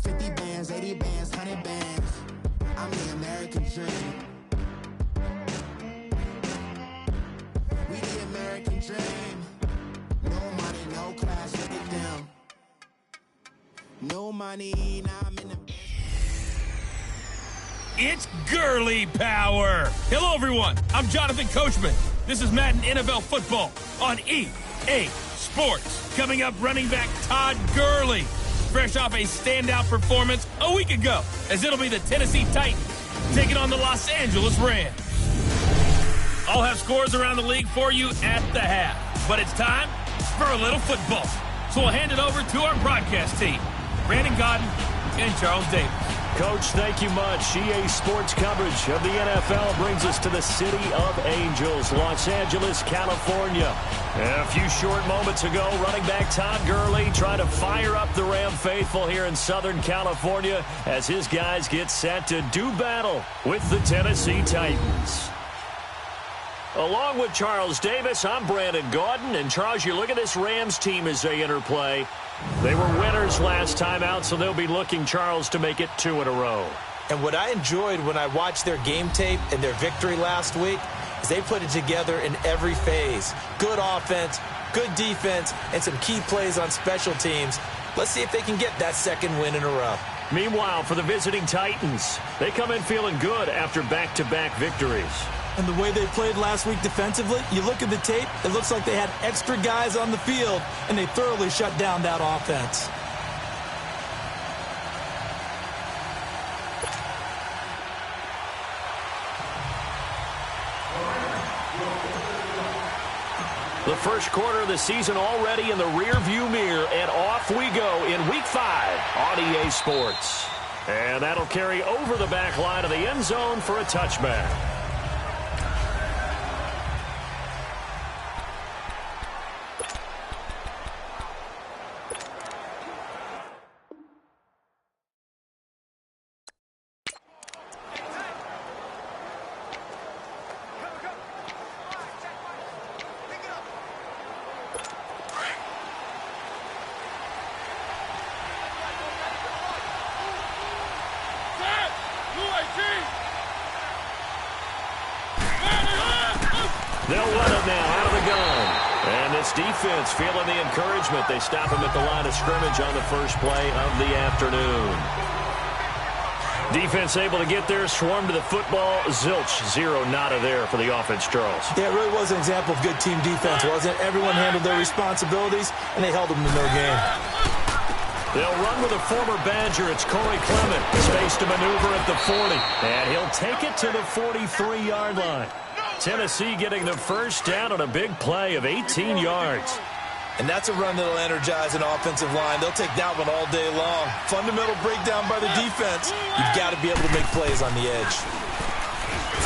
50 bands, 80 bands, 100 bands. I'm the American dream. We the American dream. No money, no class, look at them. No money, now I'm in the... It's girly power. Hello, everyone. I'm Jonathan Coachman. This is Madden NFL Football on EA Sports. Coming up, running back Todd Gurley, fresh off a standout performance a week ago, as it'll be the Tennessee Titans taking on the Los Angeles Rams. I'll have scores around the league for you at the half, but it's time for a little football. So we'll hand it over to our broadcast team, Brandon Godden and Charles Davis. Coach, thank you much. EA Sports coverage of the NFL brings us to the City of Angels, Los Angeles, California. A few short moments ago, running back Todd Gurley trying to fire up the Ram faithful here in Southern California as his guys get set to do battle with the Tennessee Titans. Along with Charles Davis, I'm Brandon Gaudin. And Charles, you look at this Rams team as they interplay. They were winners last time out, so they'll be looking, Charles, to make it 2 in a row. And what I enjoyed when I watched their game tape and their victory last week is they put it together in every phase. Good offense, good defense, and some key plays on special teams. Let's see if they can get that second win in a row. Meanwhile, for the visiting Titans, they come in feeling good after back-to-back victories. And the way they played last week defensively, you look at the tape, it looks like they had extra guys on the field, and they thoroughly shut down that offense. The first quarter of the season already in the rearview mirror, and off we go in Week 5 on EA Sports. And that'll carry over the back line of the end zone for a touchback. They'll run it now out of the gun. And this defense feeling the encouragement. They stop him at the line of scrimmage on the first play of the afternoon. Defense able to get there, swarm to the football. Zilch, zero, nada there for the offense, Charles. Yeah, it really was an example of good team defense, wasn't it? Everyone handled their responsibilities, and they held them to no gain. They'll run with a former Badger. It's Corey Clement. Space to maneuver at the 40. And he'll take it to the 43-yard line. Tennessee getting the first down on a big play of 18 yards. And that's a run that'll energize an offensive line. They'll take that one all day long. Fundamental breakdown by the defense. You've got to be able to make plays on the edge.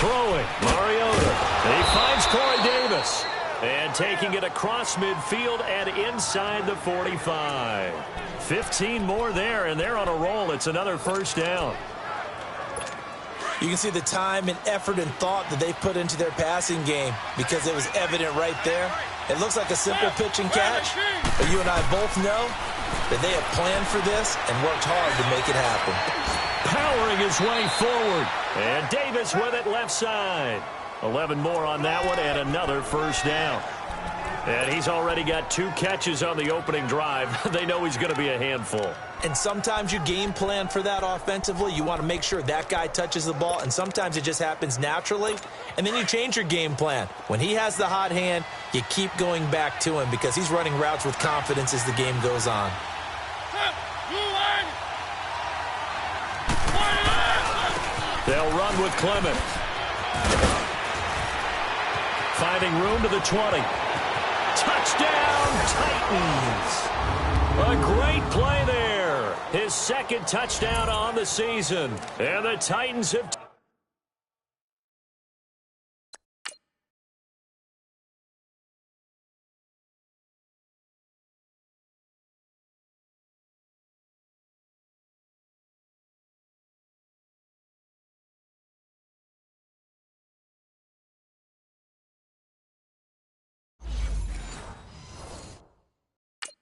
Throwing, Mariota. He finds Corey Davis. And taking it across midfield and inside the 45. 15 more there, and they're on a roll. It's another first down. You can see the time and effort and thought that they put into their passing game because it was evident right there. It looks like a simple pitch and catch, but you and I both know that they have planned for this and worked hard to make it happen. Powering his way forward, and Davis with it left side. 11 more on that one, and another first down. And he's already got 2 catches on the opening drive. They know he's going to be a handful. And sometimes you game plan for that offensively. You want to make sure that guy touches the ball, and sometimes it just happens naturally. And then you change your game plan. When he has the hot hand, you keep going back to him because he's running routes with confidence as the game goes on. They'll run with Clement. Finding room to the 20. Touchdown, Titans. A great play there. His second touchdown on the season. And the Titans have...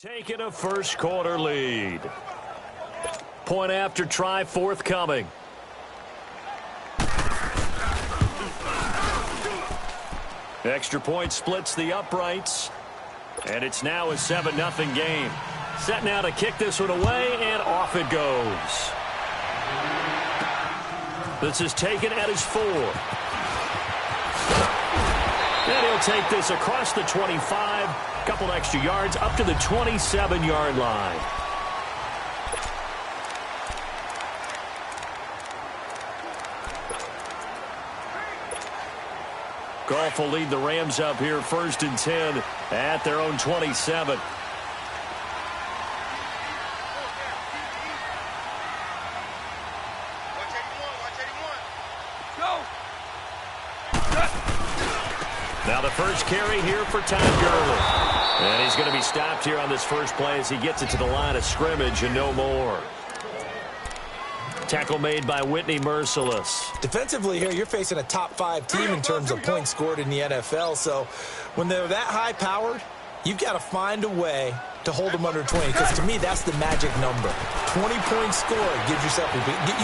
taking a first quarter lead. Point after try forthcoming. Extra point splits the uprights. And it's now a 7-0 game. Set now to kick this one away, and off it goes. This is taken at his 4. And he'll take this across the 25. Couple extra yards up to the 27-yard line. Goff will lead the Rams up here 1st and 10 at their own 27. Now the first carry here for Todd Gurley. And he's going to be stopped here on this first play as he gets it to the line of scrimmage and no more. Tackle made by Whitney Merciless. Defensively here, you're facing a top 5 team in terms of points scored in the NFL. So when they're that high-powered, you've got to find a way to hold them under 20. Because to me, that's the magic number. 20-point score gives yourself you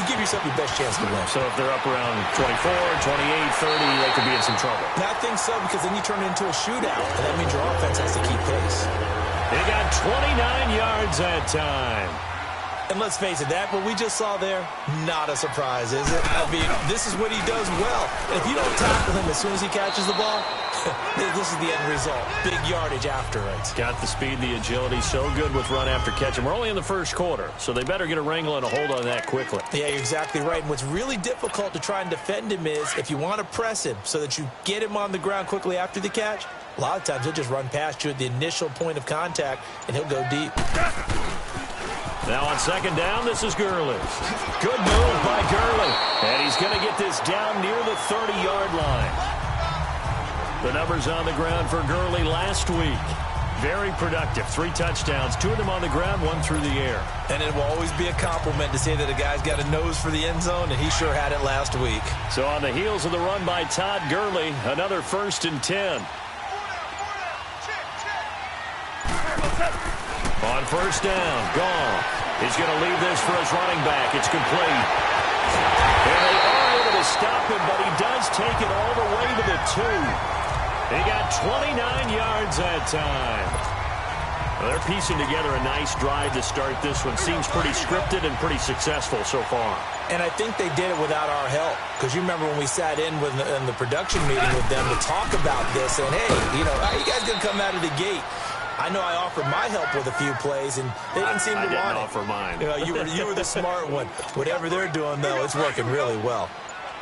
give yourself your best chance to win. So if they're up around 24, 28, 30, they could be in some trouble. And I think so, because then you turn it into a shootout. And that means your offense has to keep pace. They got 29 yards that time. And let's face it, that what we just saw there, not a surprise, is it? I mean, this is what he does well. And if you don't tackle him as soon as he catches the ball, this is the end result. Big yardage after it. Got the speed, the agility, so good with run after catch. And we're only in the first quarter, so they better get a wrangle and a hold on that quickly. Yeah, you're exactly right. And what's really difficult to try and defend him is if you want to press him so that you get him on the ground quickly after the catch, a lot of times he'll just run past you at the initial point of contact, and he'll go deep. Now on second down, this is Gurley. Good move by Gurley. And he's going to get this down near the 30-yard line. The numbers on the ground for Gurley last week. Very productive. 3 touchdowns, 2 of them on the ground, 1 through the air. And it will always be a compliment to say that a guy's got a nose for the end zone, and he sure had it last week. So on the heels of the run by Todd Gurley, another 1st and 10. On first down, Goff. He's going to leave this for his running back. It's complete. And they are able to stop him, but he does take it all the way to the 2. He got 29 yards that time. Well, they're piecing together a nice drive to start this one. Seems pretty scripted and pretty successful so far. And I think they did it without our help. Because you remember when we sat in the production meeting with them to talk about this. And, hey, you know, how you guys going to come out of the gate? I know I offered my help with a few plays, and they didn't seem to want it. I didn't offer mine. You know, you were the smart one. Whatever they're doing, though, it's working really well.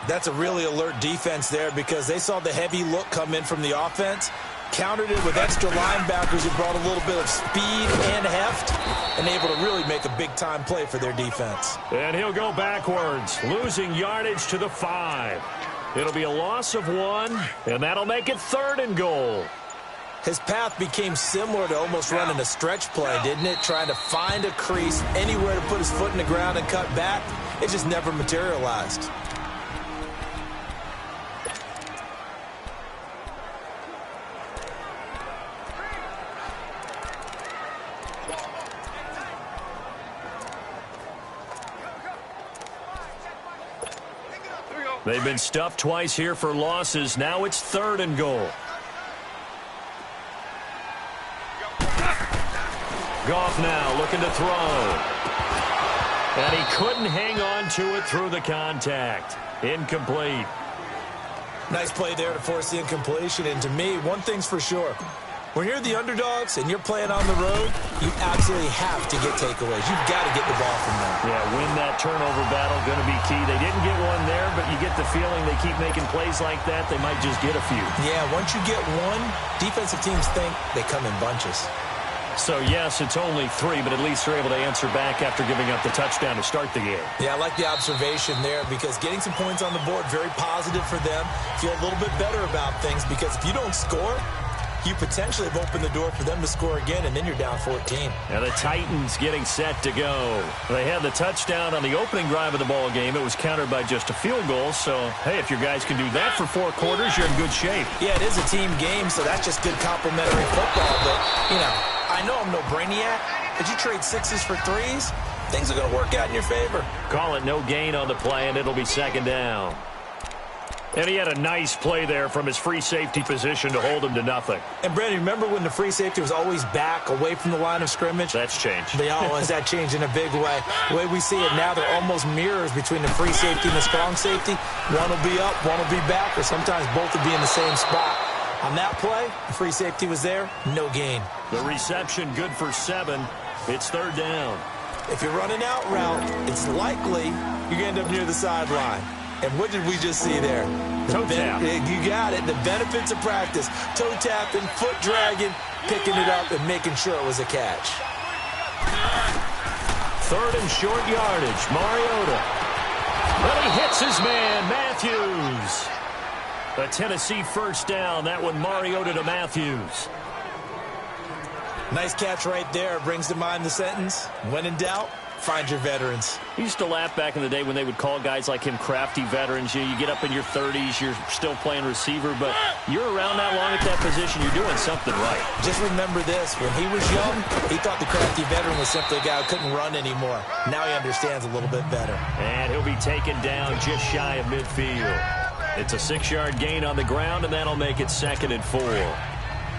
That's a really alert defense there because they saw the heavy look come in from the offense, countered it with extra linebackers who brought a little bit of speed and heft, and able to really make a big-time play for their defense. And he'll go backwards, losing yardage to the 5. It'll be a loss of 1, and that'll make it 3rd and goal. His path became similar to almost running a stretch play, didn't it? Trying to find a crease, anywhere to put his foot in the ground and cut back. It just never materialized. They've been stuffed twice here for losses. Now it's 3rd and goal. Goff now looking to throw. And he couldn't hang on to it through the contact. Incomplete. Nice play there to force the incompletion. And to me, one thing's for sure. When you're the underdogs and you're playing on the road, you absolutely have to get takeaways. You've got to get the ball from them. Yeah, win that turnover battle, going to be key. They didn't get one there, but you get the feeling they keep making plays like that, they might just get a few. Yeah, once you get one, defensive teams think they come in bunches. So, yes, it's only 3, but at least they're able to answer back after giving up the touchdown to start the game. Yeah, I like the observation there because getting some points on the board, very positive for them. Feel a little bit better about things because if you don't score, you potentially have opened the door for them to score again, and then you're down 14. Now the Titans getting set to go. They had the touchdown on the opening drive of the ball game. It was countered by just a field goal. So, hey, if your guys can do that for 4 quarters, you're in good shape. Yeah, it is a team game, so that's just good complimentary football. But, you know, I know I'm no brainiac, but you trade 6s for 3s, things are going to work out in your favor. Call it no gain on the play, and it'll be second down. And he had a nice play there from his free safety position to hold him to nothing. And, Brandon, remember when the free safety was always back away from the line of scrimmage? That's changed. That changed in a big way. The way we see it now, they're almost mirrors between the free safety and the strong safety. One will be up, one will be back, or sometimes both will be in the same spot. On that play, the free safety was there, no gain. The reception good for 7. It's third down. If you're running out route, it's likely you're going to end up near the sideline. And what did we just see there? Toe tap. You got it. The benefits of practice. Toe tapping, foot dragging, picking it up, and making sure it was a catch. Third and short yardage. Mariota. But he hits his man, Matthews. A Tennessee first down. That one Mariota to Matthews. Nice catch right there. Brings to mind the sentence, when in doubt, find your veterans. I used to laugh back in the day when they would call guys like him crafty veterans. You get up in your 30s, you're still playing receiver, but you're around that long at that position, you're doing something right. Just remember this. When he was young, he thought the crafty veteran was simply a guy who couldn't run anymore. Now he understands a little bit better. And he'll be taken down just shy of midfield. It's a 6-yard gain on the ground, and that'll make it 2nd and 4.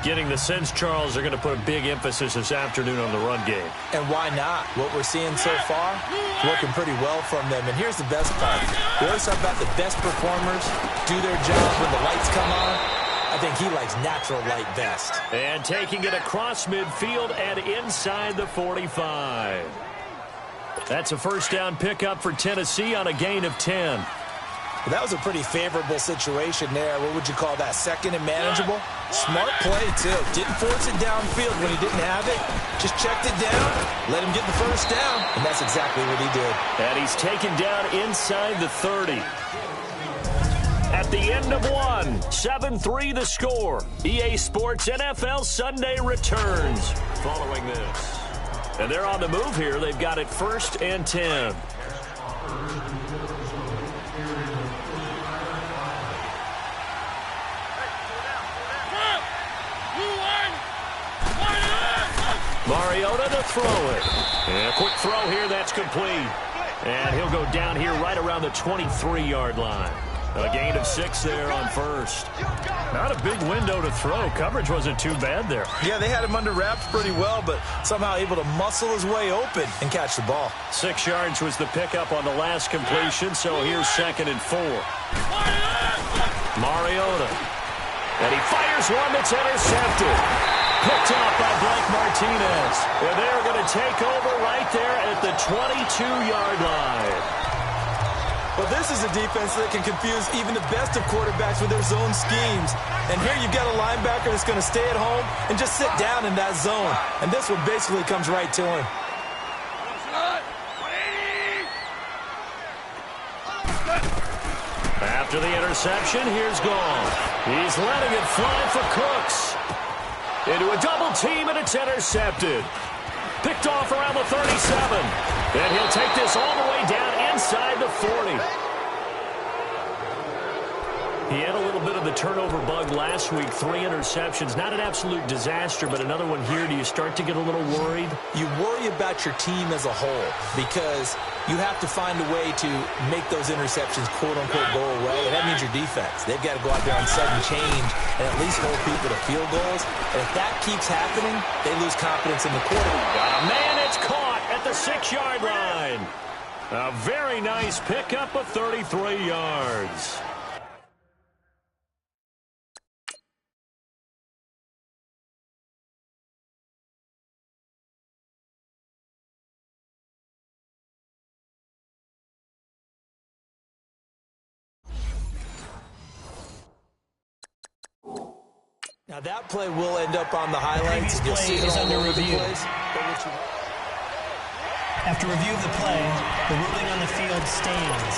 Getting the sense, Charles, they're going to put a big emphasis this afternoon on the run game. And why not? What we're seeing so far is working pretty well from them. And here's the best part. We always talk about the best performers do their job when the lights come on. I think he likes natural light best. And taking it across midfield and inside the 45. That's a first down pickup for Tennessee on a gain of 10. Well, that was a pretty favorable situation there. What would you call that? Second and manageable? Smart play, too. Didn't force it downfield when he didn't have it. Just checked it down, let him get the first down, and that's exactly what he did. And he's taken down inside the 30. At the end of one, 7-3 the score. EA Sports NFL Sunday returns following this. And they're on the move here. They've got it 1st and 10. Mariota to throw it. And a quick throw here, that's complete. And he'll go down here right around the 23-yard line. A gain of 6 there on first. Not a big window to throw. Coverage wasn't too bad there. Yeah, they had him under wraps pretty well, but somehow able to muscle his way open and catch the ball. 6 yards was the pickup on the last completion, so here's 2nd and 4. Mariota. And he fires one that's intercepted. Picked off by Blake Martinez. And they're going to take over right there at the 22-yard line. Well, this is a defense that can confuse even the best of quarterbacks with their zone schemes. And here you've got a linebacker that's going to stay at home and just sit down in that zone. And this one basically comes right to him. After the interception, here's Gall. He's letting it fly for Cooks. Into a double team, and it's intercepted. Picked off around the 37. And he'll take this all the way down inside the 40. He had a little bit of the turnover bug last week. 3 interceptions. Not an absolute disaster, but another one here. Do you start to get a little worried? You worry about your team as a whole because you have to find a way to make those interceptions, quote-unquote, go away. And that means your defense. They've got to go out there on sudden change and at least hold people to field goals. And if that keeps happening, they lose confidence in the quarterback. Man, it's caught at the 6-yard line. A very nice pickup of 33 yards. Now that play will end up on the highlights. You'll see it is all under over the review. place. After review of the play, the ruling on the field stands.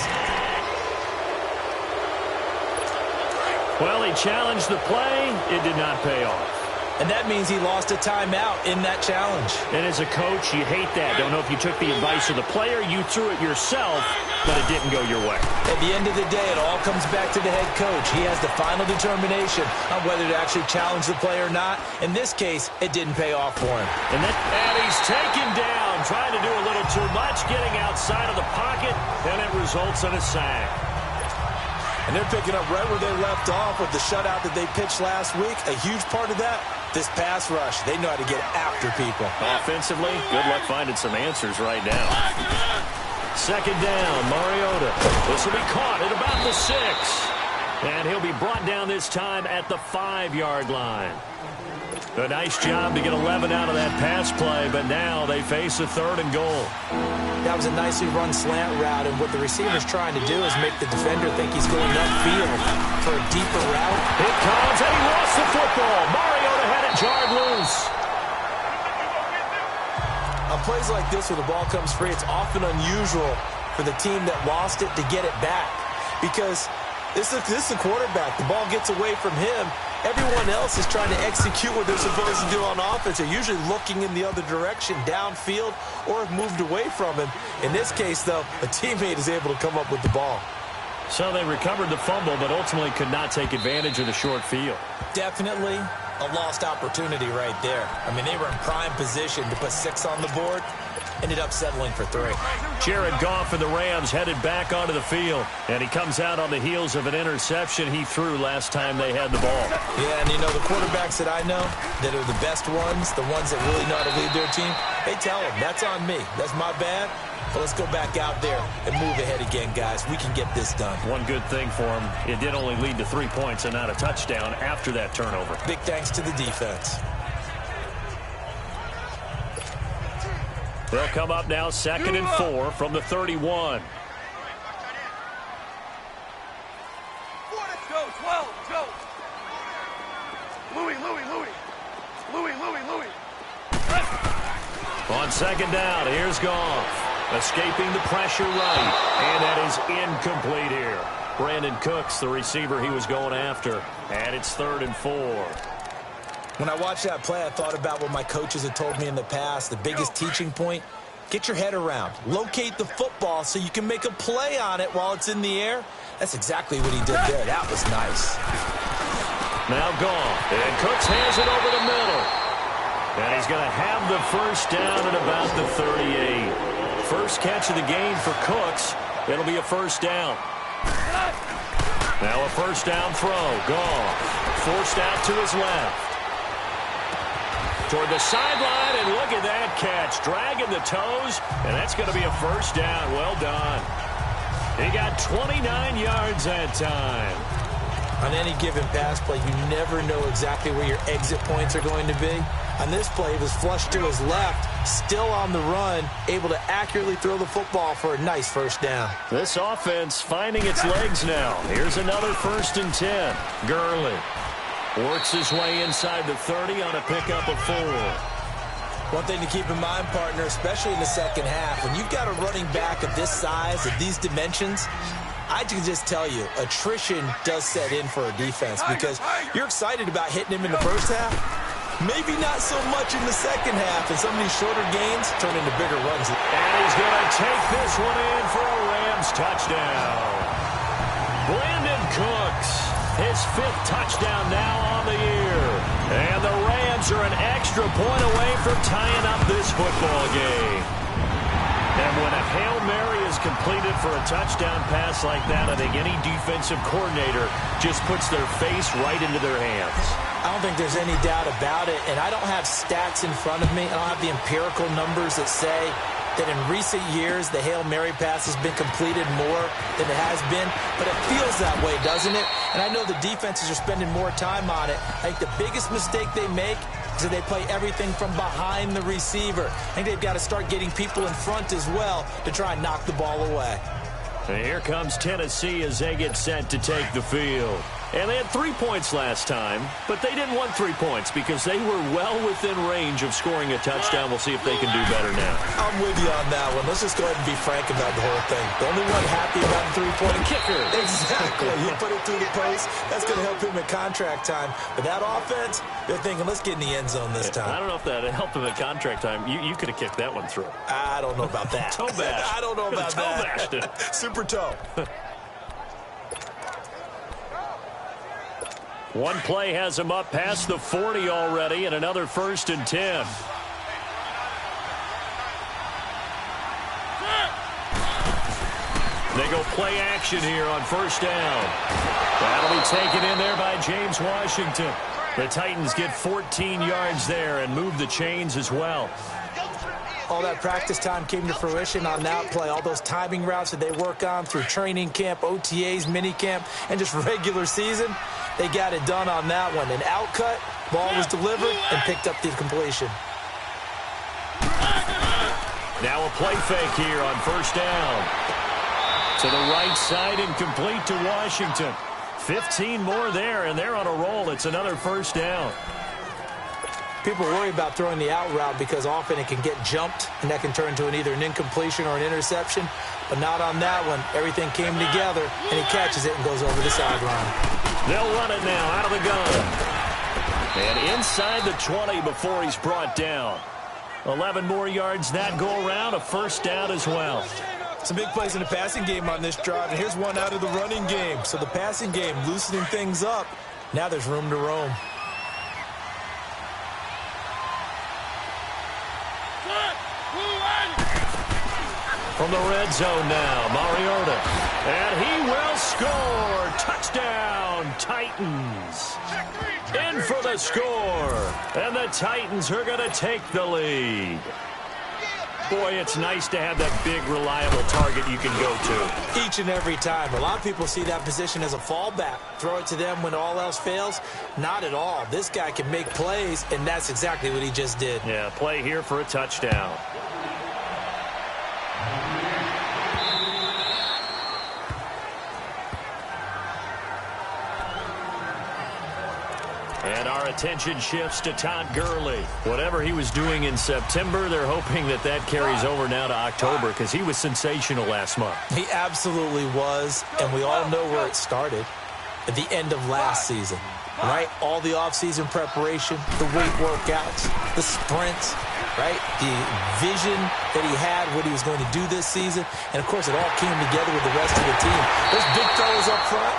Well, he challenged the play. It did not pay off. And that means he lost a timeout in that challenge. And as a coach, you hate that. Don't know if you took the advice of the player, you threw it yourself, but it didn't go your way. At the end of the day, it all comes back to the head coach. He has the final determination on whether to actually challenge the play or not. In this case, it didn't pay off for him. And he's taken down trying to do a little too much, getting outside of the pocket, and it results in a sack. And they're picking up right where they left off with the shutout that they pitched last week. A huge part of that, this pass rush. They know how to get after people. Offensively, good luck finding some answers right now. Second down, Mariota. This will be caught at about the 6. And he'll be brought down this time at the 5-yard line. A nice job to get 11 out of that pass play, but now they face a 3rd and goal. That was a nicely run slant route, and what the receiver's trying to do is make the defender think he's going upfield for a deeper route. It comes, and he lost the football. Mariota had it jarred loose. On plays like this where the ball comes free, it's often unusual for the team that lost it to get it back, because this is a quarterback. The ball gets away from him. Everyone else is trying to execute what they're supposed to do on offense. They're usually looking in the other direction, downfield, or have moved away from him. In this case, though, a teammate is able to come up with the ball. So they recovered the fumble, but ultimately could not take advantage of the short field. Definitely a lost opportunity right there. I mean, they were in prime position to put 6 on the board. Ended up settling for 3. Jared Goff and the Rams headed back onto the field, and he comes out on the heels of an interception he threw last time they had the ball. Yeah, and you know, the quarterbacks that I know that are the best ones, the ones that really know how to lead their team, they tell them, that's on me. That's my bad. But let's go back out there and move ahead again, guys. We can get this done. One good thing for him, it did only lead to 3 points and not a touchdown after that turnover. Big thanks to the defense. They'll come up now 2nd and 4 from the 31. Let's go, 12, go. Louis. On 2nd down, here's Goff. Escaping the pressure right. And that is incomplete here. Brandon Cooks, the receiver he was going after. And it's 3rd and 4. When I watched that play, I thought about what my coaches had told me in the past. The biggest teaching point, get your head around. Locate the football so you can make a play on it while it's in the air. That's exactly what he did there. That was nice. Now Goff. And Cooks hands it over the middle. And he's going to have the first down at about the 38. First catch of the game for Cooks. It'll be a first down. Now a first down throw. Goff forced out to his left. Toward the sideline, and look at that catch. Dragging the toes, and that's going to be a first down. Well done. He got 29 yards that time. On any given pass play, you never know exactly where your exit points are going to be. On this play, he was flushed to his left, still on the run, able to accurately throw the football for a nice first down. This offense finding its legs now. Here's another 1st and 10. Gurley works his way inside the 30 on a pickup of 4. One thing to keep in mind, partner, especially in the second half, when you've got a running back of this size, of these dimensions, I can just tell you, attrition does set in for a defense because you're excited about hitting him in the first half. Maybe not so much in the second half, and some of these shorter gains turn into bigger runs. And he's going to take this one in for a Rams touchdown. Brandon Cooks, his 5th touchdown now on the year. And the Rams are an extra point away from tying up this football game. And when a Hail Mary is completed for a touchdown pass like that, I think any defensive coordinator just puts their face right into their hands. I don't think there's any doubt about it, and I don't have stats in front of me. I don't have the empirical numbers that say that in recent years the Hail Mary pass has been completed more than it has been, but it feels that way, doesn't it? And I know the defenses are spending more time on it. I think the biggest mistake they make is that they play everything from behind the receiver. I think they've got to start getting people in front as well to try and knock the ball away. And here comes Tennessee as they get set to take the field. And they had 3 points last time, but they didn't want 3 points because they were well within range of scoring a touchdown. We'll see if they can do better now. I'm with you on that one. Let's just go ahead and be frank about the whole thing. The only one happy about the three-point kicker. Exactly. You put it through the post. That's going to help him at contract time. But that offense, they're thinking, let's get in the end zone this time. I don't know if that helped him at contract time. You could have kicked that one through. I don't know about that. Toe bash. I don't know about that. Toe bashed it. Super toe. One play has him up past the 40 already, and another 1st and 10. They go play action here on first down. That'll be taken in there by James Washington. The Titans get 14 yards there and move the chains as well. All that practice time came to fruition on that play. All those timing routes that they work on through training camp, OTAs, minicamp, and just regular season, they got it done on that one. An outcut, ball was delivered, and picked up the completion. Now a play fake here on first down. To the right side and complete to Washington. 15 more there, and they're on a roll. It's another first down. People worry about throwing the out route because often it can get jumped, and that can turn into either an incompletion or an interception. But not on that one. Everything came together, and he catches it and goes over the sideline. They'll run it now out of the gun. And inside the 20 before he's brought down. 11 more yards that go around, a first down as well. Some big plays in the passing game on this drive, and here's one out of the running game. So the passing game loosening things up. Now there's room to roam. From the red zone now, Mariota. And he will score. Touchdown, Titans. In for the score. And the Titans are going to take the lead. Boy, it's nice to have that big, reliable target you can go to. Each and every time. A lot of people see that position as a fallback. Throw it to them when all else fails. Not at all. This guy can make plays, and that's exactly what he just did. Yeah, play here for a touchdown. And our attention shifts to Todd Gurley. Whatever he was doing in September, they're hoping that that carries over now to October because he was sensational last month. He absolutely was, and we all know where it started. At the end of last season, right? All the offseason preparation, the weight workouts, the sprints, right? The vision that he had, what he was going to do this season. And, of course, it all came together with the rest of the team. Those big fellas up front,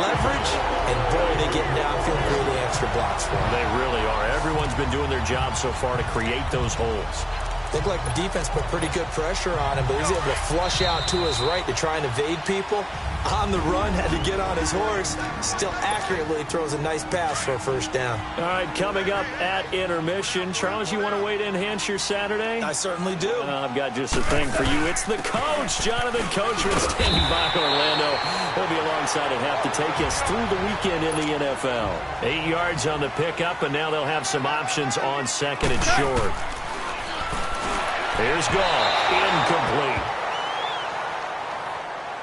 leverage, and boy, they're getting downfield and creating extra blocks for them. They really are. Everyone's been doing their job so far to create those holes. Looked like the defense put pretty good pressure on him, but he was able to flush out to his right to try and evade people. On the run, had to get on his horse. Still accurately throws a nice pass for a first down. All right, coming up at intermission. Charles, you want a way to enhance your Saturday? I certainly do. I've got just a thing for you. It's the coach, Jonathan Coachman, standing by Orlando. He'll be alongside at half to take us through the weekend in the NFL. 8 yards on the pickup, and now they'll have some options on second and short. Here's Goff, incomplete.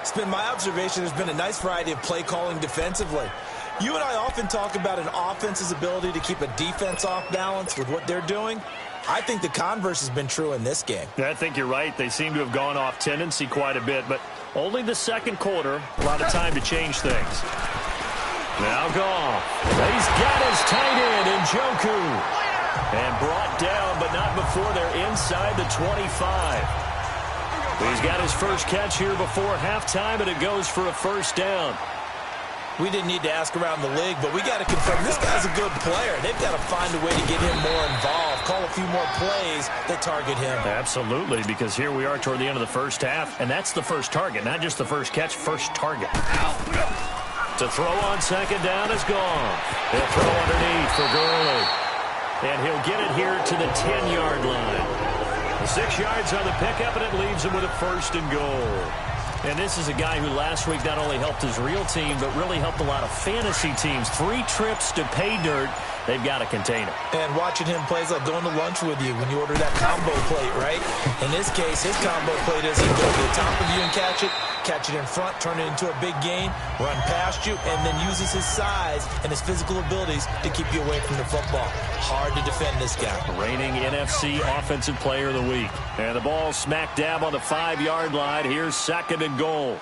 It's been my observation there's been a nice variety of play calling defensively. You and I often talk about an offense's ability to keep a defense off balance with what they're doing. I think the converse has been true in this game. I think you're right. They seem to have gone off tendency quite a bit, but only the second quarter, a lot of time to change things. Now Goff. He's got his tight end in Njoku. And brought down, but not before they're inside the 25. He's got his first catch here before halftime, and it goes for a first down. We didn't need to ask around the league, but we got to confirm this guy's a good player. They've got to find a way to get him more involved, call a few more plays that target him. Absolutely, because here we are toward the end of the first half, and that's the first target, not just the first catch, first target. To throw on second down is gone. He'll throw underneath for Gurley. And he'll get it here to the 10-yard line. 6 yards on the pickup, and it leaves him with a first and goal. And this is a guy who last week not only helped his real team, but really helped a lot of fantasy teams. 3 trips to pay dirt. They've got to contain him. And watching him play is like going to lunch with you when you order that combo plate, right? In this case, his combo plate is he go to the top of you and catch it in front, turn it into a big gain, run past you, and then uses his size and his physical abilities to keep you away from the football. Hard to defend this guy. Reigning NFC Offensive Player of the Week. And the ball smack dab on the 5-yard line. Here's second and goal.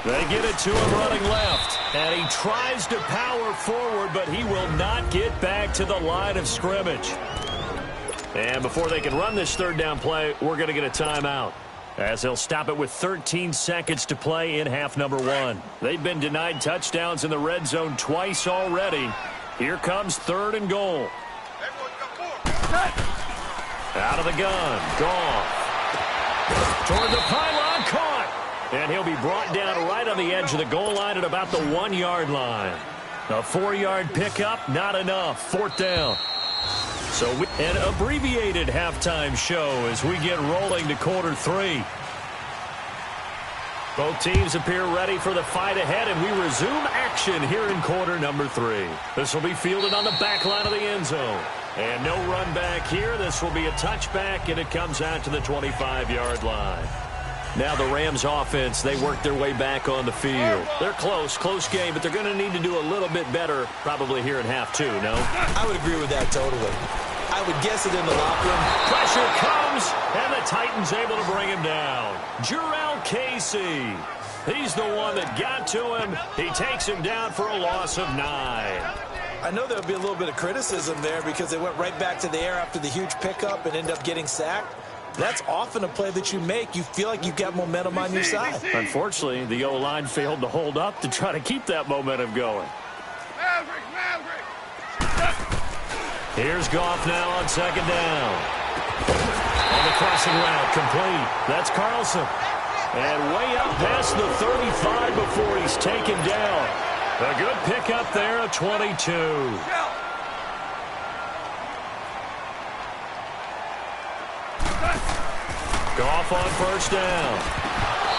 They get it to him running left. And he tries to power forward, but he will not get back to the line of scrimmage. And before they can run this third down play, we're going to get a timeout, as they'll stop it with 13 seconds to play in half number 1. They've been denied touchdowns in the red zone twice already. Here comes third and goal. Out of the gun. Goff. Toward the pylon, caught. And he'll be brought down right on the edge of the goal line at about the 1-yard line. A 4-yard pickup, not enough. 4th down. So an abbreviated halftime show as we get rolling to quarter 3. Both teams appear ready for the fight ahead, and we resume action here in quarter number 3. This will be fielded on the back line of the end zone. And no run back here. This will be a touchback, and it comes out to the 25-yard line. Now the Rams offense, they work their way back on the field. They're close game, but they're going to need to do a little bit better probably here in half 2, no? I would agree with that totally. I would guess it in the locker room. Pressure comes, and the Titans able to bring him down. Jarrell Casey. He's the one that got to him. He takes him down for a loss of 9. I know there'll be a little bit of criticism there because they went right back to the air after the huge pickup and end up getting sacked. That's often a play that you make. You feel like you've got momentum on your side. Unfortunately, the O-line failed to hold up to try to keep that momentum going. Here's Goff now on 2nd down. On the crossing route, complete. That's Carlson. And way up past the 35 before he's taken down. A good pickup there, a 22. Goff on 1st down.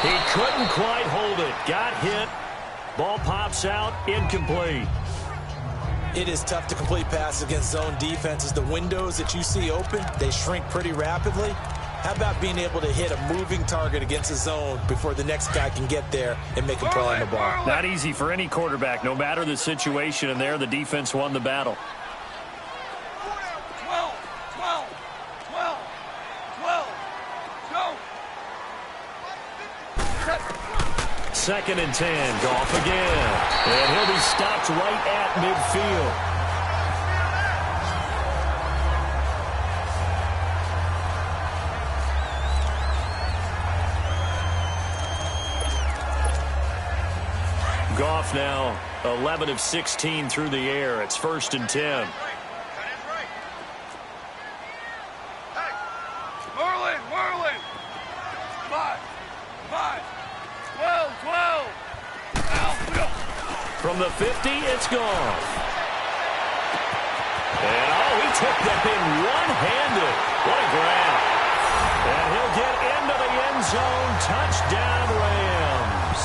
He couldn't quite hold it. Got hit. Ball pops out, incomplete. It is tough to complete passes against zone defenses. The windows that you see open, they shrink pretty rapidly. How about being able to hit a moving target against a zone before the next guy can get there and make a play on the ball? Not easy for any quarterback. No matter the situation, and there the defense won the battle. 2nd and 10. Goff again. And he'll be stopped right at midfield. Goff now 11 of 16 through the air. It's 1st and 10. From the 50, it's Goff. And, he took that thing one-handed. What a grab. And he'll get into the end zone. Touchdown, Rams.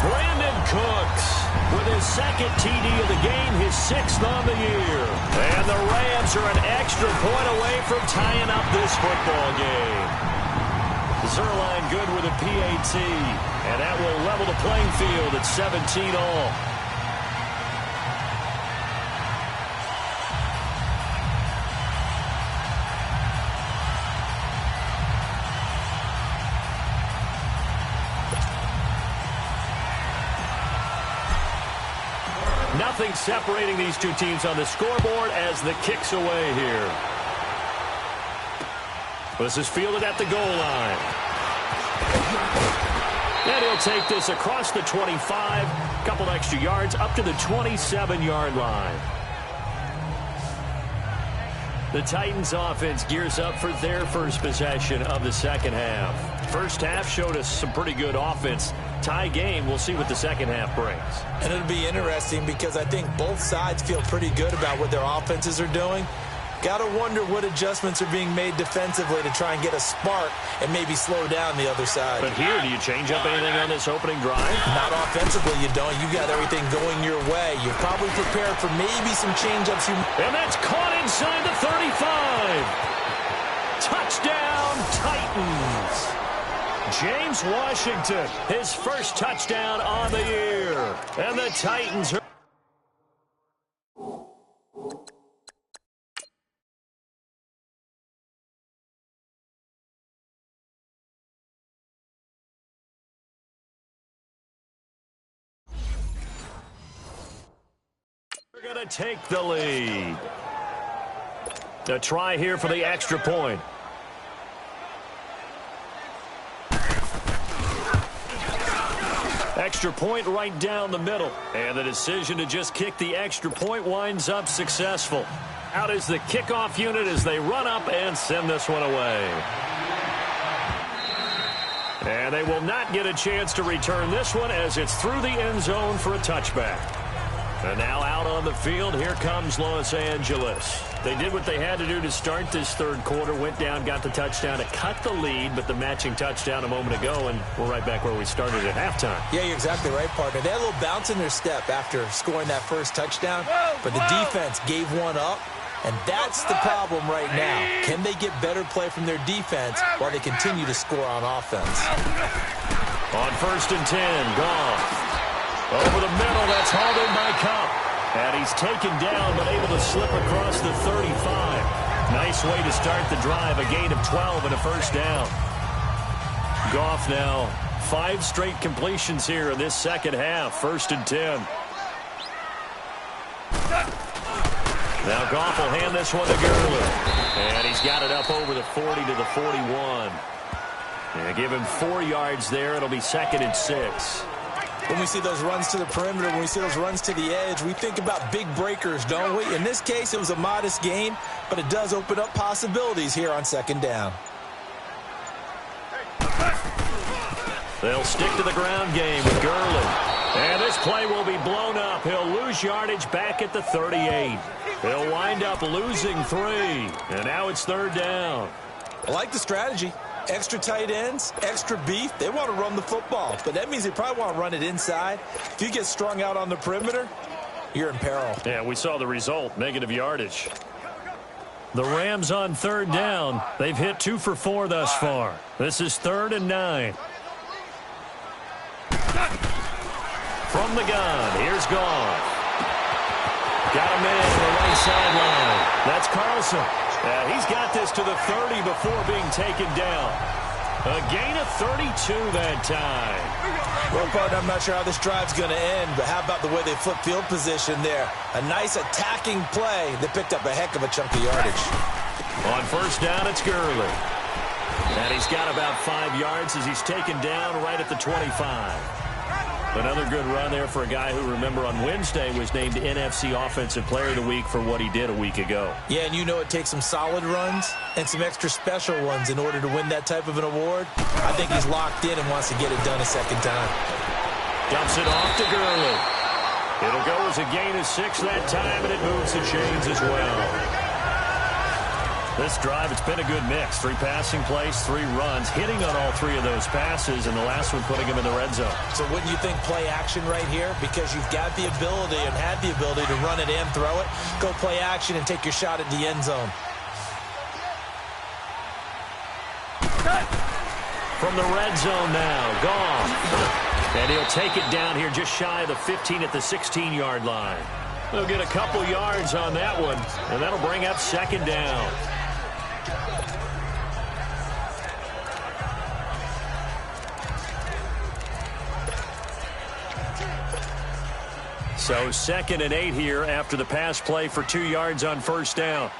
Brandon Cooks with his 2nd TD of the game, his 6th on the year. And the Rams are an extra point away from tying up this football game. Zerline good with a PAT, and that will level the playing field at 17 all. Nothing separating these two teams on the scoreboard as the kick's away here. This is fielded at the goal line. And he'll take this across the 25, a couple extra yards up to the 27-yard line. The Titans offense gears up for their first possession of the 2nd half. First half showed us some pretty good offense. Tie game, we'll see what the 2nd half brings. And it'll be interesting because I think both sides feel pretty good about what their offenses are doing. Got to wonder what adjustments are being made defensively to try and get a spark and maybe slow down the other side. But here, do you change up anything on this opening drive? Not offensively, you don't. You got everything going your way. You're probably prepared for maybe some change-ups. And that's caught inside the 35. Touchdown, Titans. James Washington, his first touchdown on the year. And the Titans are... They're going to take the lead. A try here for the extra point. Extra point right down the middle. And the decision to just kick the extra point winds up successful. Out is the kickoff unit as they run up and send this one away. And they will not get a chance to return this one as it's through the end zone for a touchback. And now out on the field, here comes Los Angeles. They did what they had to do to start this third quarter, went down, got the touchdown to cut the lead, but the matching touchdown a moment ago, and we're right back where we started at halftime. Yeah, you're exactly right, partner. They had a little bounce in their step after scoring that first touchdown, but the defense gave one up, and that's the problem right now. Can they get better play from their defense while they continue to score on offense? On 1st and 10, Goff. Over the middle, that's hauled in by Cup. And he's taken down, but able to slip across the 35. Nice way to start the drive, a gain of 12 and a first down. Goff now, 5 straight completions here in this second half, 1st and 10. Now Goff will hand this one to Gurley. And he's got it up over the 40 to the 41. And give him 4 yards there. It'll be 2nd and 6. When we see those runs to the perimeter, when we see those runs to the edge, we think about big breakers, don't we? In this case, it was a modest gain, but it does open up possibilities here on 2nd down. They'll stick to the ground game with Gurley. And this play will be blown up. He'll lose yardage back at the 38. He'll wind up losing 3. And now it's 3rd down. I like the strategy. Extra tight ends, extra beef. They want to run the football, but that means they probably want to run it inside. If you get strung out on the perimeter, you're in peril. Yeah, we saw the result, negative yardage. The Rams on 3rd down. They've hit 2 for 4 thus far. This is 3rd and 9. From the gun, here's Goff. Got a man on the right sideline. That's Carlson. He's got this to the 30 before being taken down. A gain of 32 that time. Well, partner, I'm not sure how this drive's going to end, but how about the way they flip field position there? A nice attacking play that picked up a heck of a chunk of yardage. On 1st down, it's Gurley. And he's got about 5 yards as he's taken down right at the 25. Another good run there for a guy who, remember, on Wednesday was named NFC Offensive Player of the Week for what he did a week ago. Yeah, and you know it takes some solid runs and some extra special ones in order to win that type of an award. I think he's locked in and wants to get it done a second time. Dumps it off to Gurley. It'll go as a gain of 6 that time, and it moves the chains as well. This drive, it's been a good mix. 3 passing plays, 3 runs, hitting on all 3 of those passes, and the last one putting him in the red zone. So wouldn't you think play action right here? Because you've got the ability and had the ability to run it and throw it. Go play action and take your shot at the end zone. From the red zone now, Goff. And he'll take it down here just shy of the 15 at the 16-yard line. They'll get a couple yards on that one, and that'll bring up 2nd down. So 2nd and 8 here after the pass play for 2 yards on 1st down.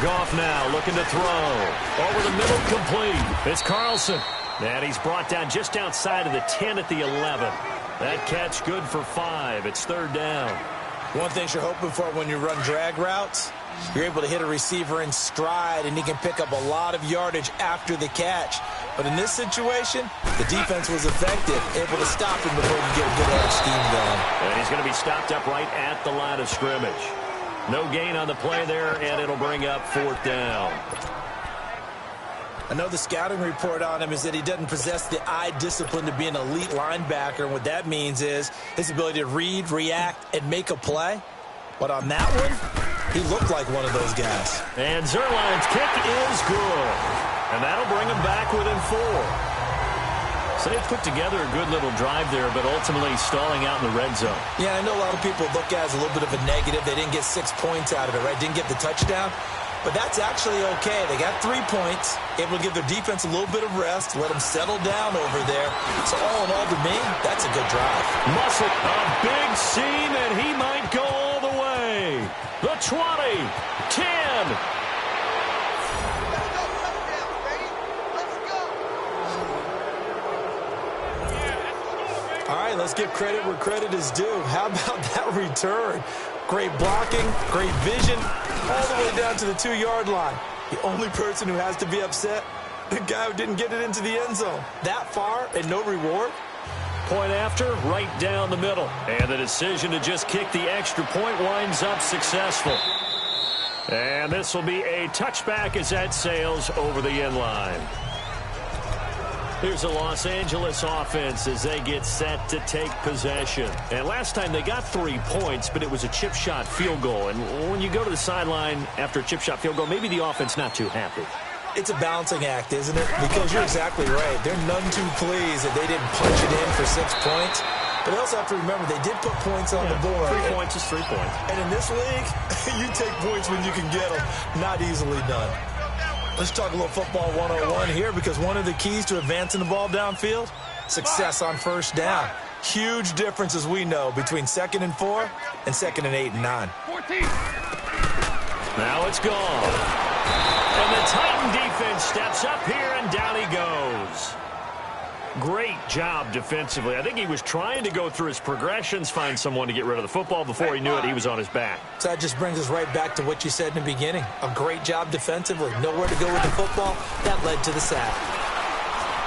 Goff now looking to throw. Over the middle, complete. It's Carlson. And he's brought down just outside of the 10 at the 11. That catch good for 5. It's 3rd down. One thing you're hoping for when you run drag routes, you're able to hit a receiver in stride, and he can pick up a lot of yardage after the catch. But in this situation, the defense was effective, able to stop him before you get a good edge scheme going. And he's going to be stopped up right at the line of scrimmage. No gain on the play there, and it'll bring up 4th down. I know the scouting report on him is that he doesn't possess the eye discipline to be an elite linebacker. And what that means is his ability to read, react, and make a play. But on that one, he looked like one of those guys. And Zerline's kick is good. And that'll bring him back within 4. So they put together a good little drive there, but ultimately stalling out in the red zone. Yeah, I know a lot of people look at it as a little bit of a negative. They didn't get 6 points out of it, right? Didn't get the touchdown. But that's actually okay. They got 3 points, able to give their defense a little bit of rest, let them settle down over there. So all in all, to me, that's a good drive. Muscle, a big seam, and he might go all the way. The 20, 10. All right, let's give credit where credit is due. How about that return? Great blocking, great vision, all the way down to the 2-yard line. The only person who has to be upset, the guy who didn't get it into the end zone. That far and no reward. Point after, right down the middle. And the decision to just kick the extra point winds up successful. And this will be a touchback as that sails over the end line. Here's the Los Angeles offense as they get set to take possession. And last time they got 3 points, but it was a chip shot field goal. And when you go to the sideline after a chip shot field goal, maybe the offense not too happy. It's a balancing act, isn't it? Because you're exactly right. They're none too pleased that they didn't punch it in for 6 points. But they also have to remember they did put points on the board. 3 points is 3 points. And in this league, you take points when you can get them. Not easily done. Let's talk a little football 101 here, because one of the keys to advancing the ball downfield, success on first down. Huge difference, as we know, between 2nd and 4 and 2nd and 8 and 9. 14. Now it's gone. And the Titan defense steps up here, and down he goes. Great job defensively. I think he was trying to go through his progressions, find someone to get rid of the football. Before he knew it, he was on his back. So that just brings us right back to what you said in the beginning. A great job defensively. Nowhere to go with the football. That led to the sack.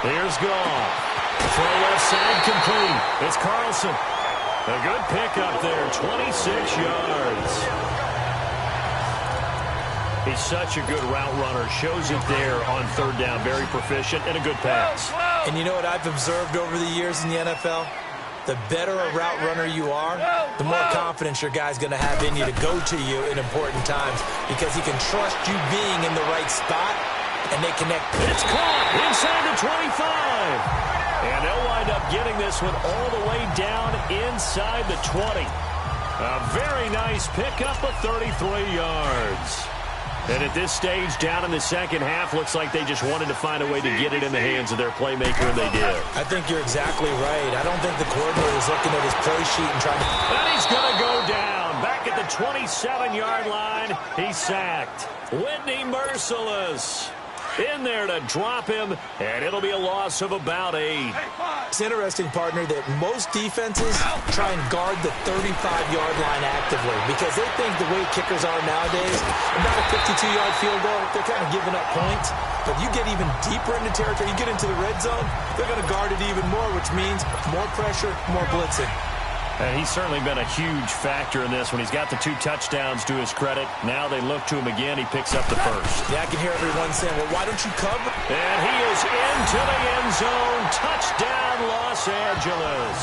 Here's Goff. Throw left side complete. It's Carlson. A good pickup there, 26 yards. He's such a good route runner. Shows it there on 3rd down. Very proficient and a good pass. And you know what I've observed over the years in the NFL? The better a route runner you are, the more confidence your guy's going to have in you to go to you in important times, because he can trust you being in the right spot, and they connect. It's caught inside the 25. And they'll wind up getting this one all the way down inside the 20. A very nice pickup of 33 yards. And at this stage, down in the second half, looks like they just wanted to find a way to get it in the hands of their playmaker, and they did. I think you're exactly right. I don't think the coordinator is looking at his play sheet and trying to... And he's going to go down. Back at the 27-yard line, he's sacked. Whitney Merciless in there to drop him, and it'll be a loss of about 8. It's interesting, partner, that most defenses try and guard the 35-yard line actively, because they think the way kickers are nowadays, about a 52-yard field goal, they're kind of giving up points. But you get even deeper into territory, you get into the red zone, they're going to guard it even more, which means more pressure, more blitzing. And he's certainly been a huge factor in this when he's got the 2 touchdowns to his credit. Now they look to him again. He picks up the first. Yeah, I can hear everyone saying, well, why don't you cover? And he is into the end zone. Touchdown, Los Angeles.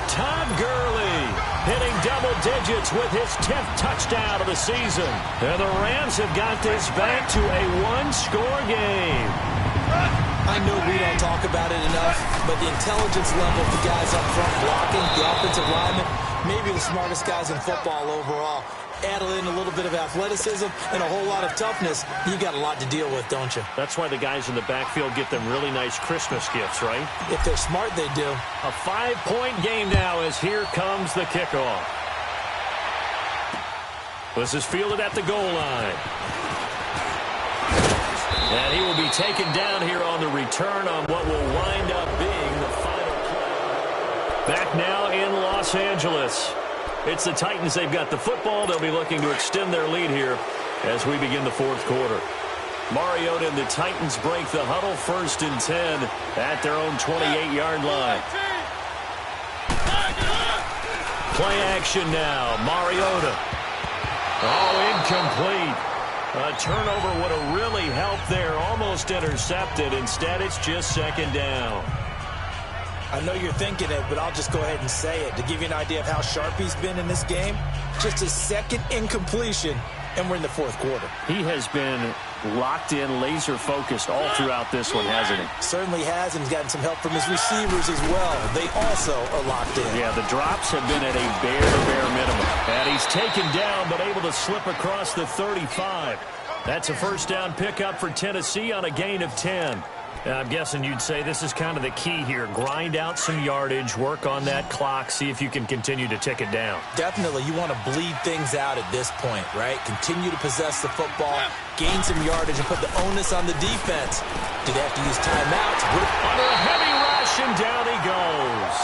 Todd Gurley hitting double digits with his 10th touchdown of the season. And the Rams have got this back to a 1-score game. I know we don't talk about it enough, but the intelligence level of the guys up front blocking, the offensive linemen, maybe the smartest guys in football overall. Add in a little bit of athleticism and a whole lot of toughness, you got a lot to deal with, don't you? That's why the guys in the backfield get them really nice Christmas gifts, right? If they're smart, they do. A 5-point game now as here comes the kickoff. This is fielded at the goal line. And he will be taken down here on the return on what will wind up being the final play. Back now in Los Angeles. It's the Titans. They've got the football. They'll be looking to extend their lead here as we begin the 4th quarter. Mariota and the Titans break the huddle, 1st and 10 at their own 28-yard line. Play action now. Mariota. Oh, incomplete. A turnover would have really helped there. Almost intercepted. Instead, it's just 2nd down. I know you're thinking it, but I'll just go ahead and say it. To give you an idea of how sharp he's been in this game, just his 2nd incompletion, and we're in the 4th quarter. He has been locked in, laser-focused all throughout this one, hasn't he? Certainly has, and he's gotten some help from his receivers as well. They also are locked in. Yeah, the drops have been at a bare minimum. And he's taken down, but able to slip across the 35. That's a 1st down pickup for Tennessee on a gain of 10. I'm guessing you'd say this is kind of the key here. Grind out some yardage, work on that clock, see if you can continue to tick it down. Definitely. You want to bleed things out at this point, right? Continue to possess the football, gain some yardage, and put the onus on the defense. Do they have to use timeouts? Under a heavy rush, and down he goes.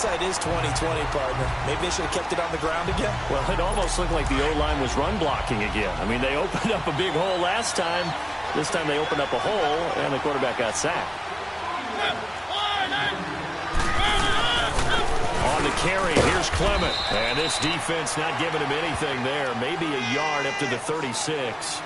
Hindsight is 20/20, partner. Maybe they should have kept it on the ground again. Well, it almost looked like the O-line was run blocking again. I mean, they opened up a big hole last time. This time they opened up a hole, and the quarterback got sacked. On the carry, here's Clement. And this defense not giving him anything there. Maybe a yard up to the 36.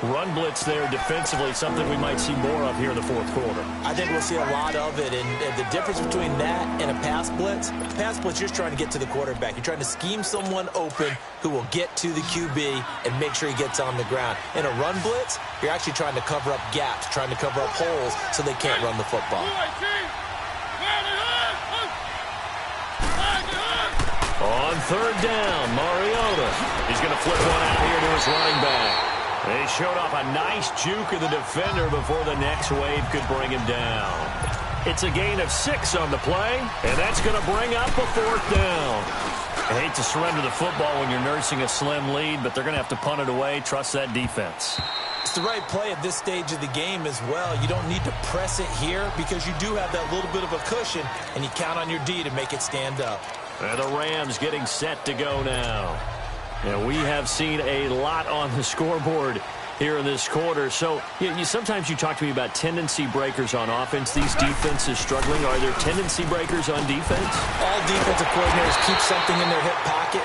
Run blitz there defensively, something we might see more of here in the fourth quarter. I think we'll see a lot of it, and the difference between that and a pass blitz, you're just trying to get to the quarterback. You're trying to scheme someone open who will get to the QB and make sure he gets on the ground. In a run blitz, you're actually trying to cover up gaps, trying to cover up holes so they can't run the football. On third down, Mariota. He's going to flip one out here to his running back. They showed off a nice juke of the defender before the next wave could bring him down. It's a gain of 6 on the play, and that's going to bring up a fourth down. I hate to surrender the football when you're nursing a slim lead, but they're going to have to punt it away. Trust that defense. It's the right play at this stage of the game as well. You don't need to press it here because you do have that little bit of a cushion, and you count on your D to make it stand up. And the Rams getting set to go now. And we have seen a lot on the scoreboard here in this quarter. So sometimes you talk to me about tendency breakers on offense. These defenses struggling. Are there tendency breakers on defense? All defensive coordinators keep something in their hip pocket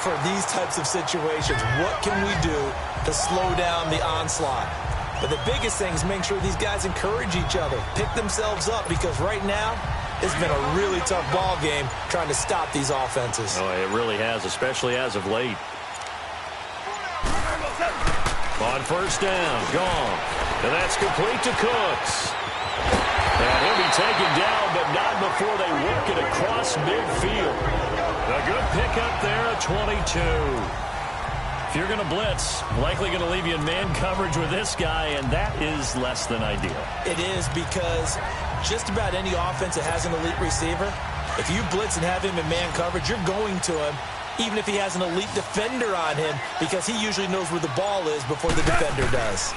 for these types of situations. What can we do to slow down the onslaught? But the biggest thing is make sure these guys encourage each other, pick themselves up, because right now it's been a really tough ball game trying to stop these offenses. Oh, it really has, especially as of late. On first down, gone. And that's complete to Cooks. And he'll be taken down, but not before they work it across midfield. A good pickup there at 22. If you're going to blitz, likely going to leave you in man coverage with this guy, and that is less than ideal. It is, because just about any offense that has an elite receiver, if you blitz and have him in man coverage, you're going to him, even if he has an elite defender on him, because he usually knows where the ball is before the defender does.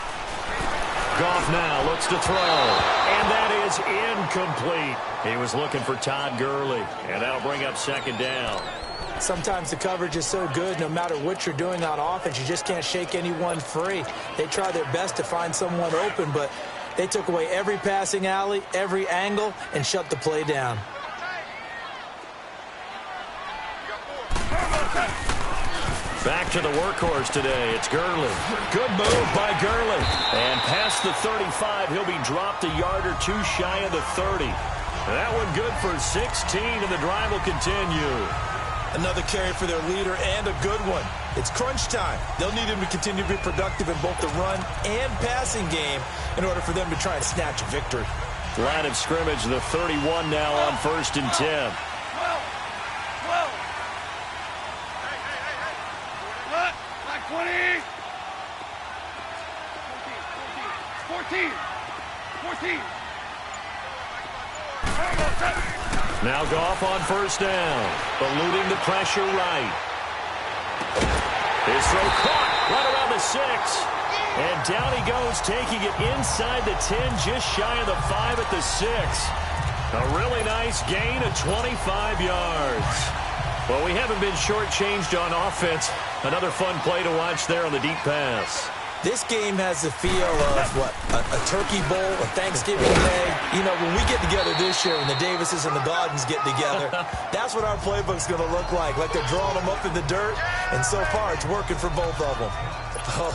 Goff now looks to throw, and that is incomplete. He was looking for Todd Gurley, and that'll bring up second down. Sometimes the coverage is so good, no matter what you're doing on offense, you just can't shake anyone free. They try their best to find someone open, but they took away every passing alley, every angle, and shut the play down. Back to the workhorse today. It's Gurley. Good move by Gurley. And past the 35, he'll be dropped a yard or two shy of the 30. That one good for 16, and the drive will continue. Another carry for their leader, and a good one. It's crunch time. They'll need him to continue to be productive in both the run and passing game in order for them to try and snatch a victory. Line of scrimmage, the 31 now on 1st and 10. Now Goff on first down, eluding the pressure right. His throw caught right around the 6. And down he goes, taking it inside the 10, just shy of the 5 at the 6. A really nice gain of 25 yards. Well, we haven't been shortchanged on offense. Another fun play to watch there on the deep pass. This game has the feel of, a turkey bowl, a Thanksgiving Day. You know, when we get together this year and the Davises and the Gardens get together, that's what our playbook's going to look like they're drawing them up in the dirt, and so far it's working for both of them.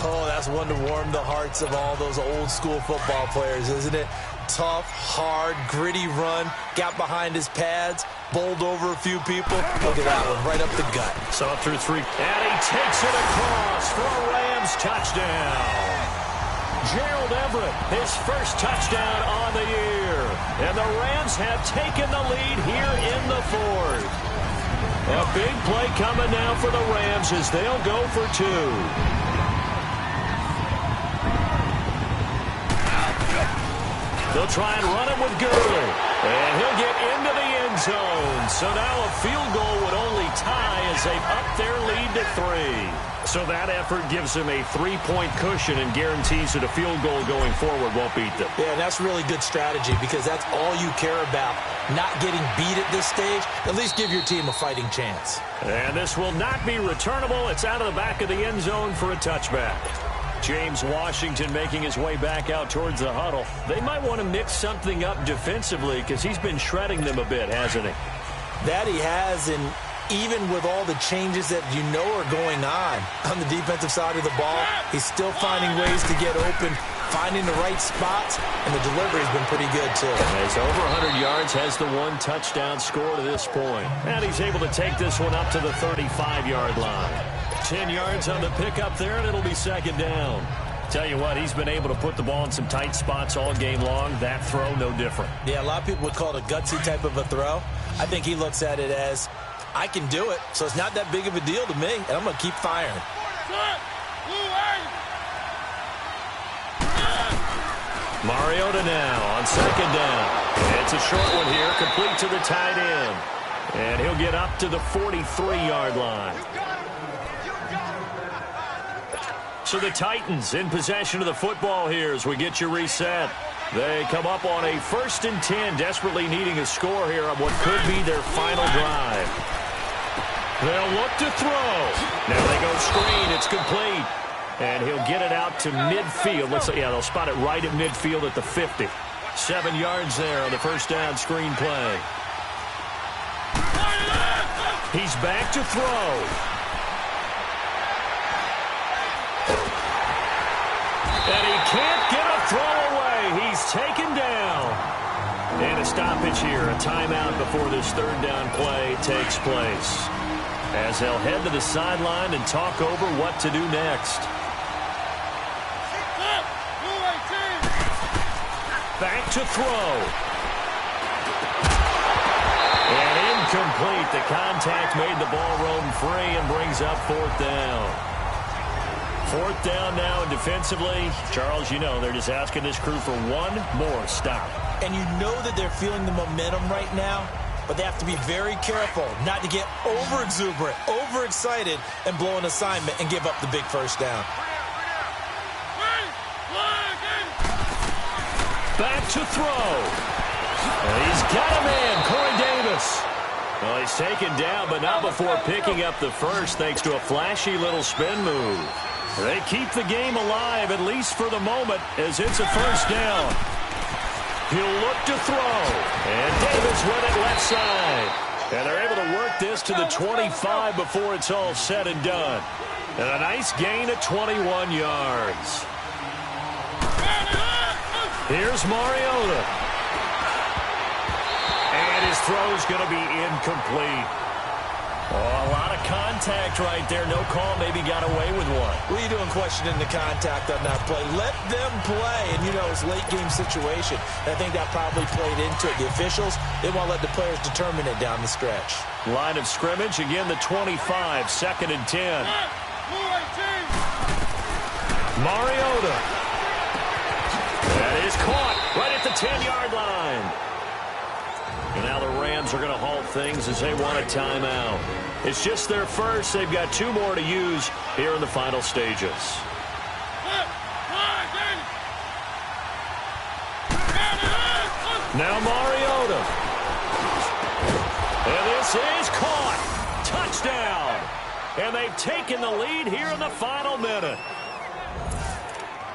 Oh, that's one to warm the hearts of all those old-school football players, isn't it? Tough, hard, gritty run, got behind his pads, bowled over a few people. Look at that one, right up the gut. Saw through 3. And he takes it across for a Rams touchdown. Gerald Everett, his first touchdown on the year. And the Rams have taken the lead here in the 4th. A big play coming now for the Rams as they'll go for 2. They'll try and run it with Gurley. And he'll get into the end zone. So now a field goal would only tie as they've upped their lead to 3. So that effort gives them a 3-point cushion and guarantees that a field goal going forward won't beat them. Yeah, that's really good strategy because that's all you care about. Not getting beat at this stage. At least give your team a fighting chance. And this will not be returnable. It's out of the back of the end zone for a touchback. James Washington making his way back out towards the huddle. They might want to mix something up defensively because he's been shredding them a bit, hasn't he? That he has, and even with all the changes that you know are going on the defensive side of the ball, he's still finding ways to get open, finding the right spots, and the delivery's been pretty good, too. Has over 100 yards, has the 1 touchdown score to this point. And he's able to take this one up to the 35-yard line. 10 yards on the pickup there, and it'll be second down. Tell you what, he's been able to put the ball in some tight spots all game long. That throw, no different. Yeah, a lot of people would call it a gutsy type of a throw. I think he looks at it as, I can do it, so it's not that big of a deal to me, and I'm going to keep firing. Mariota now on second down. It's a short one here, complete to the tight end. And he'll get up to the 43-yard line. So the Titans in possession of the football here as we get you reset. They come up on a 1st and 10, desperately needing a score here on what could be their final drive. They'll look to throw. Now they go screen. It's complete. And he'll get it out to midfield. They'll spot it right at midfield at the 50. 7 yards there on the first down screen play. He's back to throw. And he can't get a throw away. He's taken down. And a stoppage here, a timeout before this third down play takes place. As they'll head to the sideline and talk over what to do next. Back to throw. And incomplete. The contact made the ball roam free and brings up 4th down. 4th down now, and defensively, Charles, you know, they're just asking this crew for one more stop. And you know that they're feeling the momentum right now, but they have to be very careful not to get over-exuberant, over-excited, and blow an assignment and give up the big first down. Back to throw. He's got a man, Corey Davis. Well, he's taken down, but not before picking up the first, thanks to a flashy little spin move. They keep the game alive, at least for the moment, as it's a first down. He'll look to throw. And Davis with it left side. And they're able to work this to the 25 before it's all said and done. And a nice gain of 21 yards. Here's Mariota. And his throw's going to be incomplete. Oh, a lot of contact right there. No call, maybe got away with one. What are you doing questioning the contact on that play? Let them play. And, you know, it's a late-game situation. And I think that probably played into it. The officials, they won't let the players determine it down the stretch. Line of scrimmage, again, the 25, 2nd and 10. Mariota. That is caught right at the 10-yard line. And now the Rams are going to halt things as they want a timeout. It's just their first. They've got 2 more to use here in the final stages. Now Mariota. And this is caught. Touchdown. And they've taken the lead here in the final minute.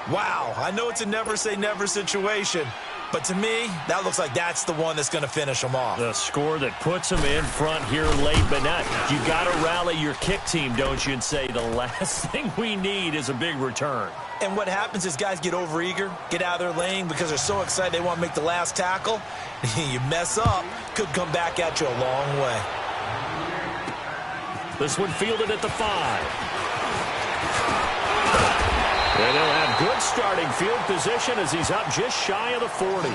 Wow, I know it's a never-say-never situation, but to me, that looks like that's the one that's going to finish them off. The score that puts them in front here late, but not. You got to rally your kick team, don't you, and say the last thing we need is a big return. And what happens is guys get overeager, get out of their lane because they're so excited they want to make the last tackle. You mess up, could come back at you a long way. This one fielded at the 5. And they'll have good starting field position as he's up just shy of the 40.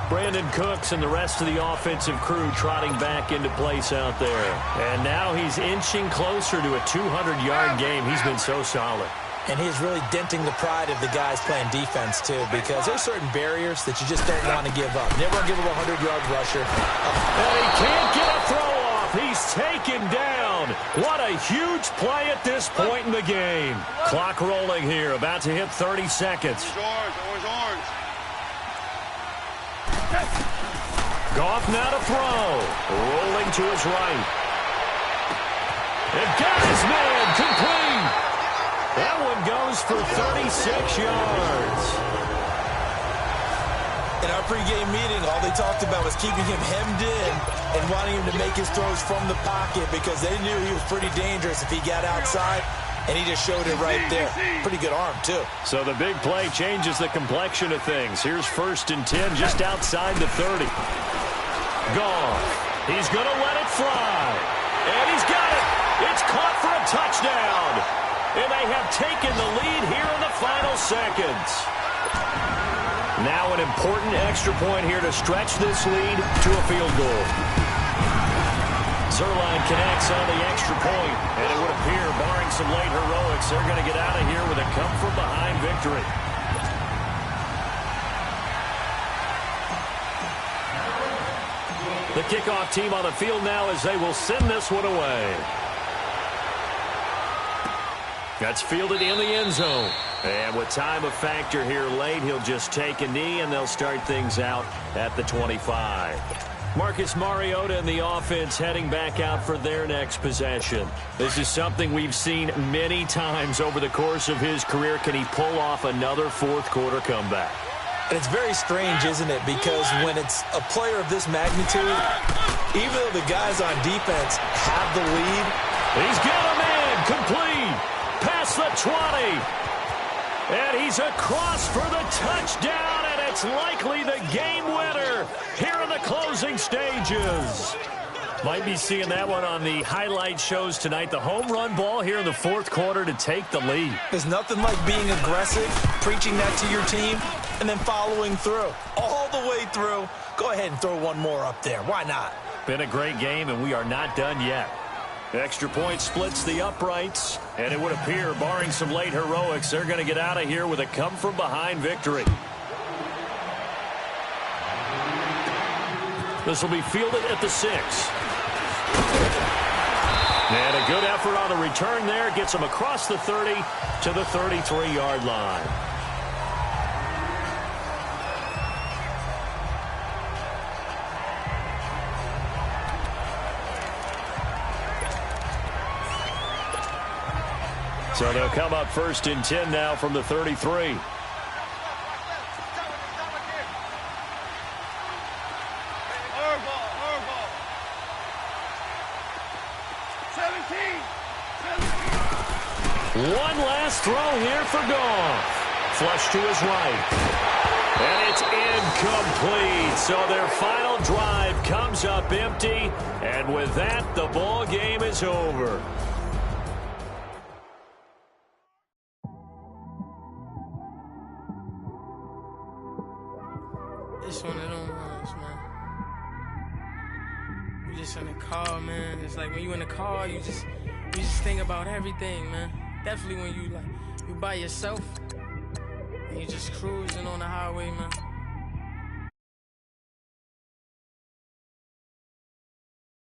Brandon Cooks and the rest of the offensive crew trotting back into place out there. And now he's inching closer to a 200-yard game. He's been so solid. And he's really denting the pride of the guys playing defense, too, because there's certain barriers that you just don't want to give up. Never want to give up a 100-yard rusher. And he can't get a throw off. He's taken down. What a huge play at this point in the game. Clock rolling here, about to hit 30 seconds. Orange. Goff now to throw. Rolling to his right. And got his man complete. That one goes for 36 yards. In our pregame meeting, all they talked about was keeping him hemmed in and wanting him to make his throws from the pocket because they knew he was pretty dangerous if he got outside, and he just showed it right there. Pretty good arm, too. So the big play changes the complexion of things. Here's 1st and 10 just outside the 30. Goff. He's going to let it fly. And he's got it. It's caught for a touchdown. And they have taken the lead here in the final seconds. Now an important extra point here to stretch this lead to a field goal. Zerline connects on the extra point, and it would appear, barring some late heroics, they're going to get out of here with a come-from-behind victory. The kickoff team on the field now as they will send this one away. That's fielded in the end zone. And with time a factor here late, he'll just take a knee, and they'll start things out at the 25. Marcus Mariota and the offense heading back out for their next possession. This is something we've seen many times over the course of his career. Can he pull off another fourth-quarter comeback? And it's very strange, isn't it? Because when it's a player of this magnitude, even though the guys on defense have the lead, he's got a man complete. Past the 20. And he's across for the touchdown, and it's likely the game winner here in the closing stages. Might be seeing that one on the highlight shows tonight. The home run ball here in the fourth quarter to take the lead. There's nothing like being aggressive, preaching that to your team, and then following through. All the way through. Go ahead and throw one more up there. Why not? Been a great game, and we are not done yet. Extra point splits the uprights, and it would appear, barring some late heroics, they're going to get out of here with a come-from-behind victory. This will be fielded at the 6. And a good effort on the return there gets him across the 30 to the 33-yard line. So they'll come up 1st and 10 now from the 33. One last throw here for Goff. Flush to his right. And it's incomplete. So their final drive comes up empty. And with that, the ball game is over. It's one of them ones, man. You just in the car, man. It's like when you in the car, you just think about everything, man. Definitely when you by yourself and you just cruising on the highway, man.